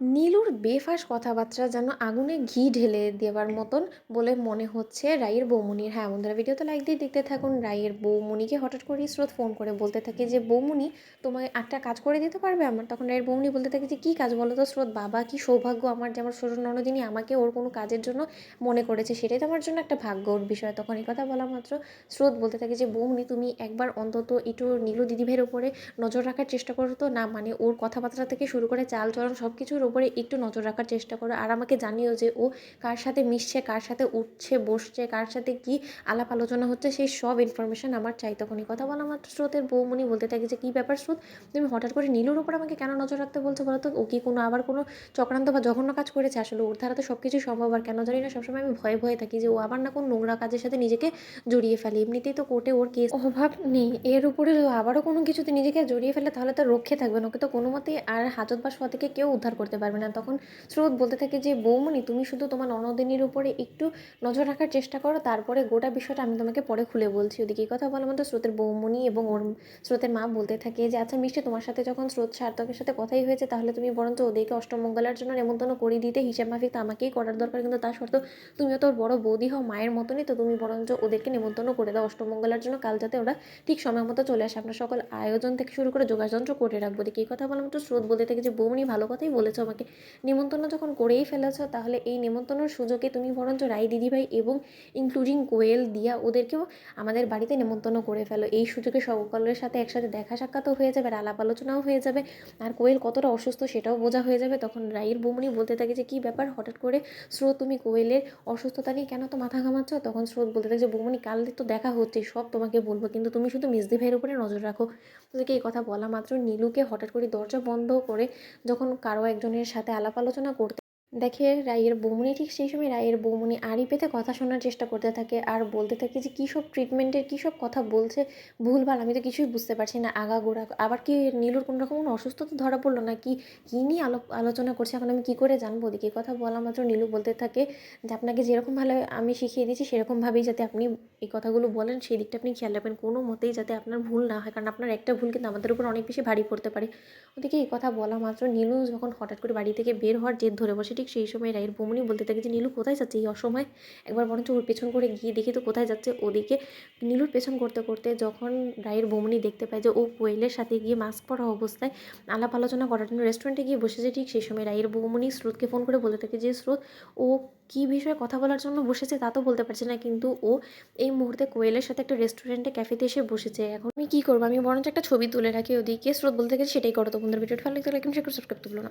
নীলুর বেফাঁস কথাবার্তা যেন আগুনে ঘি ঢেলে দেওয়ার মতন বলে মনে হচ্ছে রাইয়ের বৌমনির। হ্যাঁ বন্ধুরা, ভিডিওতে লাইক দিয়ে দেখতে থাকুন। রাইয়ের বৌমনিকে হঠাৎ করেই স্রোত ফোন করে বলতে থাকে যে, বৌমনি তোমায় একটা কাজ করে দিতে পারবে আমার? তখন রাইয়ের বৌমনি বলতে থাকে যে, কী কাজ বলো তো স্রোত? বাবা কি সৌভাগ্য আমার যে আমার শ্বশুর ননদিনী আমাকে ওর কোনো কাজের জন্য মনে করেছে, সেটাই তো আমার জন্য একটা ভাগ্যর বিষয়। তখন এই কথা বলা মাত্র স্রোত বলতে থাকে যে, বৌমনি তুমি একবার অন্তত একটু নীলু দিদিভাইয়ের ওপরে নজর রাখার চেষ্টা করো তো। না মানে ওর কথাবার্তা থেকে শুরু করে চালচলন সব কিছুর উপরে একটু নজর রাখার চেষ্টা করো, আর আমাকে জানিও যে ও কার সাথে মিশছে, কার সাথে উঠছে বসছে, কার সাথে কি আলাপ আলোচনা হচ্ছে, সেই সব ইনফরমেশান আমার চাই। তখন এই কথা বলা মাত্র স্রোতের বৌমনি বলতে থাকে যে, কী ব্যাপার স্রোত, তুমি হঠাৎ করে নীলুর ওপর আমাকে কেন নজর রাখতে বলছো বলো তো? ও কি কোনো আবার কোনো চক্রান্ত বা জঘন্য কাজ করেছে? আসলে ওর ধারা তো সব কিছুই সম্ভব, আর কেন জানি না সবসময় আমি ভয়ে ভয়ে থাকি যে ও আবার না কোনো নোংরা কাজের সাথে নিজেকে জড়িয়ে ফেলে। এমনিতেই তো কোর্টে ওর কেস অভাব নেই, এর উপরে আবারও কোনো কিছুতে নিজেকে জড়িয়ে ফেলে তাহলে তো রক্ষে থাকবে না, ওকে তো কোনো মতেই আর হাজত বা শোয়া থেকে কেউ উদ্ধার করতে পারবে না। তখন স্রোত বলতে থাকে যে, বৌমনি তুমি শুধু তোমার ননদিনীর উপরে একটু নজর রাখার চেষ্টা করো, তারপরে গোটা বিষয়টা আমি তোমাকে পরে খুলে বলছি। ওদিকে এই কথা বলার মতো স্রোতের বৌমনি এবং ওর স্রোতের মা বলতে থাকে যে, আচ্ছা মিষ্টি, তোমার সাথে যখন স্রোত সার্থকের সাথে কথাই হয়েছে, তাহলে তুমি বরঞ্চ ওদেরকে অষ্টমঙ্গলার জন্য নেমন্তন্ন করে দিতে। হিসাব মাফিক তো আমাকেই করার দরকার, কিন্তু তার সত্ত্বেও তুমিও তো ওর বড় বৌদি হও, মায়ের মতনই তো, তুমি বরঞ্চ ওদেরকে নেমন্তন্ন করে দাও অষ্টমঙ্গলার জন্য, কাল যাতে ওরা ঠিক সময় মতো চলে আসে। আপনার সকল আয়োজন থেকে শুরু করে যোগাযন্ত্র করে রাখবো। দেখি এই কথা বলার মতো স্রোত বলতে থাকে যে, বৌমনি ভালো কথাই বলেছো, আমাকে নিমন্ত্রণ যখন করেই ফেলেছো, তাহলে এই নিমন্ত্রণের সুযোগে তুমি বরঞ্চ রাই দিদিভাই এবং ইনক্লুডিং কোয়েল দিয়া ওদেরকেও আমাদের বাড়িতে নিমন্ত্রণ করে ফেলো। এই সুযোগে সকলের সাথে একসাথে দেখা সাক্ষাৎও হয়ে যাবে, আর আলাপ আলোচনাও হয়ে যাবে, আর কোয়েল কতটা অসুস্থ সেটাও বোঝা হয়ে যাবে। তখন রাইয়ের বৌমনি বলতে থাকে যে, কী ব্যাপার হঠাৎ করে স্রোত, তুমি কোয়েলের অসুস্থতা নিয়ে কেন তো মাথা ঘামাচ্ছ? তখন স্রোত বলতে থাকে যে, বৌমনি কাল তো দেখা হচ্ছে, সব তোমাকে বলবো, কিন্তু তুমি শুধু মিসদি ভাইয়ের উপরে নজর রাখো। তোদেরকে এই কথা বলা মাত্র নীলুকে হঠাৎ করে দরজা বন্ধ করে যখন কারো একজনের সাথে আলাপ আলোচনা করতে দেখে রাইয়ের বৌমনি, ঠিক সেই সময় রাইয়ের বৌমনি আড়ি পেতে কথা শোনার চেষ্টা করতে থাকে আর বলতে থাকে যে, কী সব ট্রিটমেন্টের কী সব কথা বলছে ভুলভাল, আমি তো কিছুই বুঝতে পারছি না আগাগোড়া। আবার কি নীলুর কোনো রকম কোনো অসুস্থতা ধরা পড়লো না কি, কী নিয়ে আলোচনা করছে এখন আমি কী করে জানবো? ওদিকে এই কথা বলা মাত্র নীলু বলতে থাকে যে, আপনাকে যেরকম ভালো আমি শিখিয়ে দিয়েছি সেরকমভাবেই যাতে আপনি এই কথাগুলো বলেন, সেই দিকটা আপনি খেয়াল রাখবেন, কোনো মতেই যাতে আপনার ভুল না হয়, কারণ আপনার একটা ভুল কিন্তু আমাদের উপর অনেক বেশি ভারী পড়তে পারে। ওদিকে এই কথা বলা মাত্র নীলু যখন হঠাৎ করে বাড়ি থেকে বের হওয়ার জেদ ধরে বসে, ঠিক সেই সময় রায়ের বৌমনি বলতে থাকে যে, নীলু কোথায় যাচ্ছে এই অসময়ে? একবার বরঞ্চ ওর পেছন করে গিয়ে দেখি তো কোথায় যাচ্ছে। ওদিকে নীলুর পেছন করতে করতে যখন রায়ের বৌমনি দেখতে পায় যে ও কোয়েলের সাথে গিয়ে মাস্ক পরা অবস্থায় আলাপ আলোচনা করার জন্য রেস্টুরেন্টে গিয়ে বসেছে, ঠিক সেই সময় রায়ের বৌমনি স্রোতকে ফোন করে বলতে থাকে যে, স্রোত, ও কী বিষয়ে কথা বলার জন্য বসেছে তা তো বলতে পারছে না, কিন্তু ও এই মুহূর্তে কোয়েলের সাথে একটা রেস্টুরেন্টে ক্যাফেতে এসে বসেছে। এখন আমি কী করবো? আমি বরঞ্চ একটা ছবি তুলে রাখি। ওদিকে স্রোত বলতে থাকে, সেটাই করো। তো বন্ধুরা, ভিডিওটা ভালো লাগলে লাইক, শেয়ার, সাবস্ক্রাইব করতে ভুলো না।